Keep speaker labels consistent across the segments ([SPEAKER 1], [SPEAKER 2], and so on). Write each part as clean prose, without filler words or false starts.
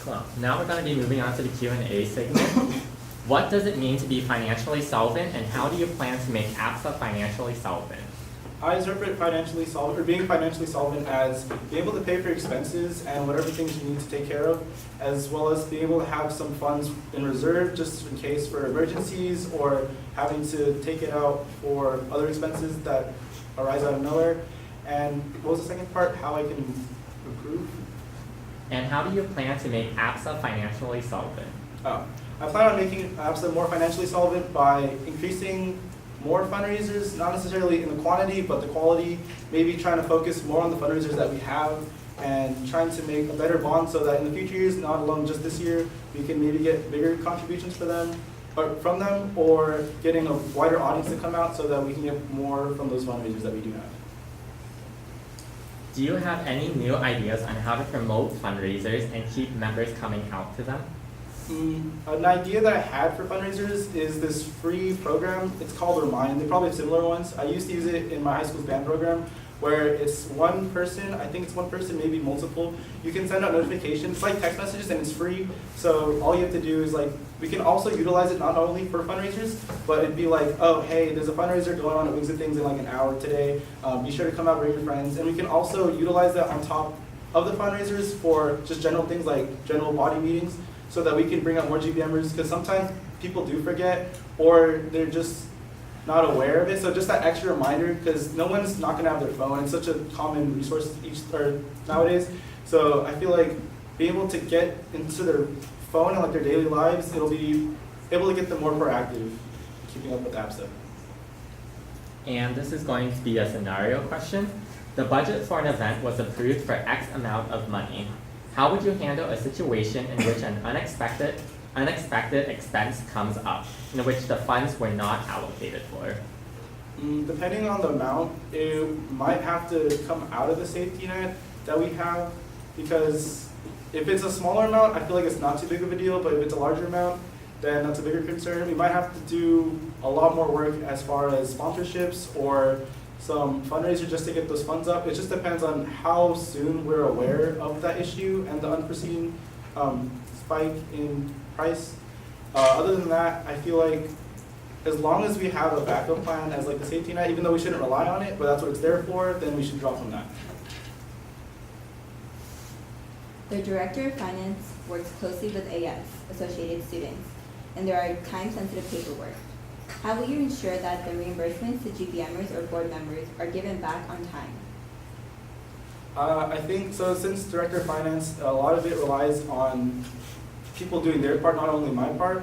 [SPEAKER 1] Well, now we're going to be moving on to the Q&A segment. What does it mean to be financially solvent, and how do you plan to make APSA financially solvent?
[SPEAKER 2] I interpret financially solvent, or being financially solvent, as being able to pay for expenses and whatever things you need to take care of, as well as being able to have some funds in reserve just in case for emergencies or having to take it out for other expenses that arise out of nowhere. And what was the second part? How I can improve?
[SPEAKER 1] And how do you plan to make APSA financially solvent?
[SPEAKER 2] Oh, I plan on making APSA more financially solvent by increasing more fundraisers, not necessarily in the quantity, but the quality. Maybe trying to focus more on the fundraisers that we have and trying to make a better bond so that in the future years, not alone just this year, we can maybe get bigger contributions for them, or from them, or getting a wider audience to come out so that we can get more from those fundraisers that we do have.
[SPEAKER 1] Do you have any new ideas on how to promote fundraisers and keep members coming out to them?
[SPEAKER 2] An idea that I had for fundraisers is this free program. It's called Remind. They probably have similar ones. I used to use it in my high school's band program, where it's one person, I think it's one person, maybe multiple. You can send out notifications. It's like text messages and it's free. So all you have to do is we can also utilize it not only for fundraisers, but it'd be like, oh, hey, there's a fundraiser going on at Wings and Things in like an hour today. Be sure to come out, bring your friends. And we can also utilize that on top of the fundraisers for just general things like general body meetings, so that we can bring out more GBMers, because sometimes people do forget or they're just not aware of it. So just that extra reminder, because no one's not going to have their phone. It's such a common resource nowadays. So I feel like being able to get into their phone and like their daily lives, it'll be able to get them more proactive, keeping up with APSA.
[SPEAKER 1] And this is going to be a scenario question. The budget for an event was approved for X amount of money. How would you handle a situation in which an unexpected expense comes up, in which the funds were not allocated for?
[SPEAKER 2] Depending on the amount, it might have to come out of the safety net that we have, because if it's a smaller amount, I feel like it's not too big of a deal, but if it's a larger amount, then that's a bigger concern. We might have to do a lot more work as far as sponsorships or some fundraiser just to get those funds up. It just depends on how soon we're aware of that issue and the unforeseen spike in price. Other than that, I feel like as long as we have a backup plan as like the safety net, even though we shouldn't rely on it, but that's what it's there for, then we should draw from that.
[SPEAKER 3] The Director of Finance works closely with AS, associated students, and there are time-sensitive paperwork. How will you ensure that the reimbursements to GBMers or board members are given back on time?
[SPEAKER 2] I think so. Since Director of Finance, a lot of it relies on people doing their part, not only my part.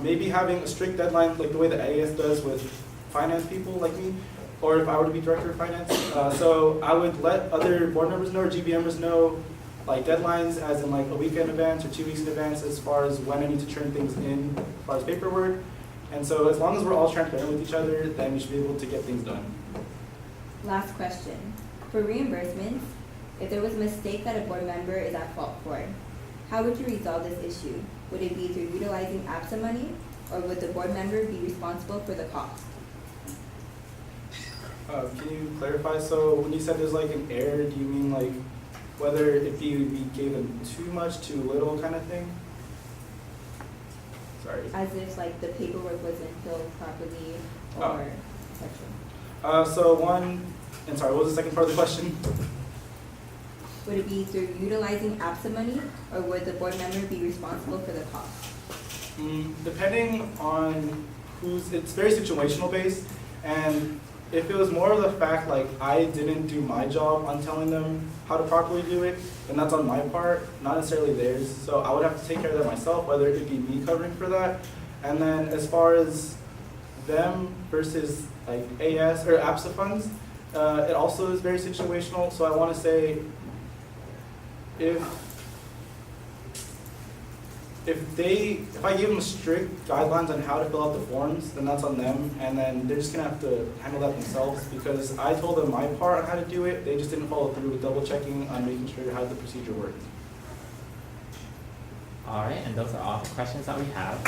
[SPEAKER 2] Maybe having a strict deadline, like the way the AS does with finance people like me, or if I were to be Director of Finance. So I would let other board members know or GBMers know like deadlines, as in like a week in advance or 2 weeks in advance, as far as when I need to turn things in as far as paperwork. And so as long as we're all transparent with each other, then we should be able to get things done.
[SPEAKER 3] Last question. For reimbursements, if there was a mistake that a board member is at fault for, how would you resolve this issue? Would it be through utilizing APSA money, or would the board member be responsible for the cost?
[SPEAKER 2] Can you clarify? So when you said there's like an error, do you mean like whether it be we gave them too much, too little kind of thing? Sorry.
[SPEAKER 3] As if like the paperwork wasn't filled properly or etc.
[SPEAKER 2] And sorry, what was the second part of the question?
[SPEAKER 3] Would it be through utilizing APSA money, or would the board member be responsible for the cost?
[SPEAKER 2] Depending on it's very situational based, and if it was more of the fact like I didn't do my job on telling them how to properly do it, then that's on my part, not necessarily theirs. So I would have to take care of that myself, whether it be me covering for that. And then as far as them versus like AS or APSA funds, it also is very situational. So I want to say if I give them strict guidelines on how to fill out the forms, then that's on them, and then they're just gonna have to handle that themselves, because I told them my part on how to do it. They just didn't follow through with double checking on making sure how the procedure worked.
[SPEAKER 1] All right, and those are all the questions that we have.